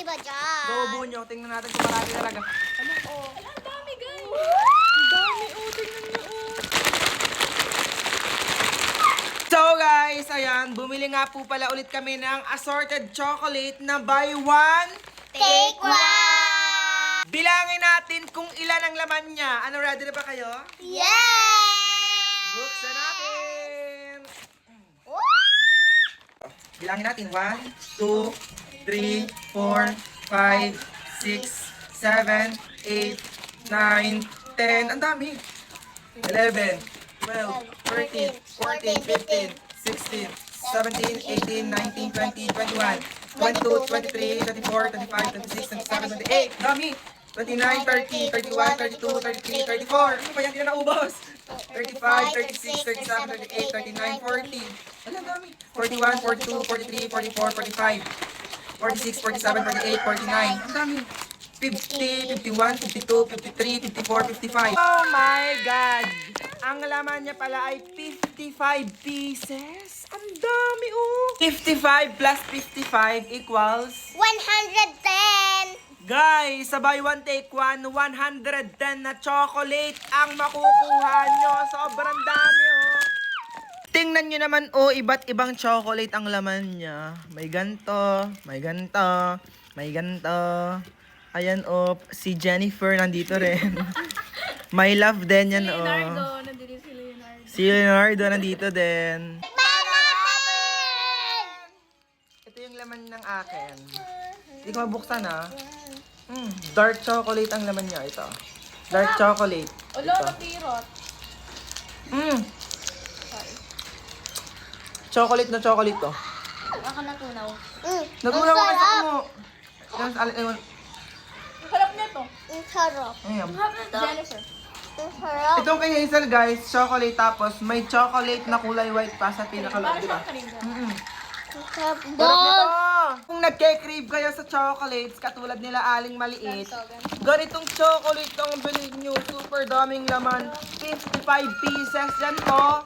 ba dyan? Gawabo nyo. Tingnan natin kung marami talaga. Ang dami, guys. Ang dami, tingnan nyo, So guys, ayan, bumili nga po pala ulit kami ng assorted chocolate na buy one, Take one! bilangin natin kung ilan ang laman niya. Ano, ready na ba kayo? Yes! Buksan natin! Wow! Bilangin natin. 1, 2, 3, 4, 5, 6, 7, 8, 9, 10. Ang dami! 11, 12, 13, 14, 15, 16, 17, 18, 19, 20, 21, 22, 23, 24, 25, 26, 27, 28. Dami! 29, 30, 31, 32, 33, 34. Ano ba yan? Hindi na naubos. 35, 36, 37, 38, 39, 40. Alam dami. 41, 42, 43, 44, 45, 46, 47, 48, 49. Ang dami. 50, 51, 52, 53, 54, 55. Oh my God! Ang laman niya pala ay 55 pieces. Ang dami oh! 55 plus 55 equals... 110! Guys, sa buy one take one, 110 na chocolate ang makukuha nyo. Sobrang dami oh! Tingnan nyo naman oh, iba't ibang chocolate ang laman niya. May ganto, may ganto, may ganto. Ayan oh, si Jennifer nandito rin. My love din yan oh. Leonardo, nandito si Leonardo. Si Leonardo nandito din. Ito yung laman ng akin. Hindi ko mabuksan ah. Dark chocolate ang laman niya. Ito. Dark chocolate. Ulo, Ito. napirot. Chocolate na chocolate to. Ako natunaw. Nagulang ko kasi mo. Ayun. Harap nito. Ang sarap. Ayan. Jennifer. Ang sarap. Itong kay Hazel guys, chocolate tapos may chocolate na kulay white pa sa pinakaloob, Para di ba? siyang karinda. Ang sarap. Sarap Dog! nito! Kung nagke-crave kayo sa chocolates, katulad nila Aling Maliit, ganitong chocolate ang bilhin nyo. Super daming laman. 55 pieces yan po.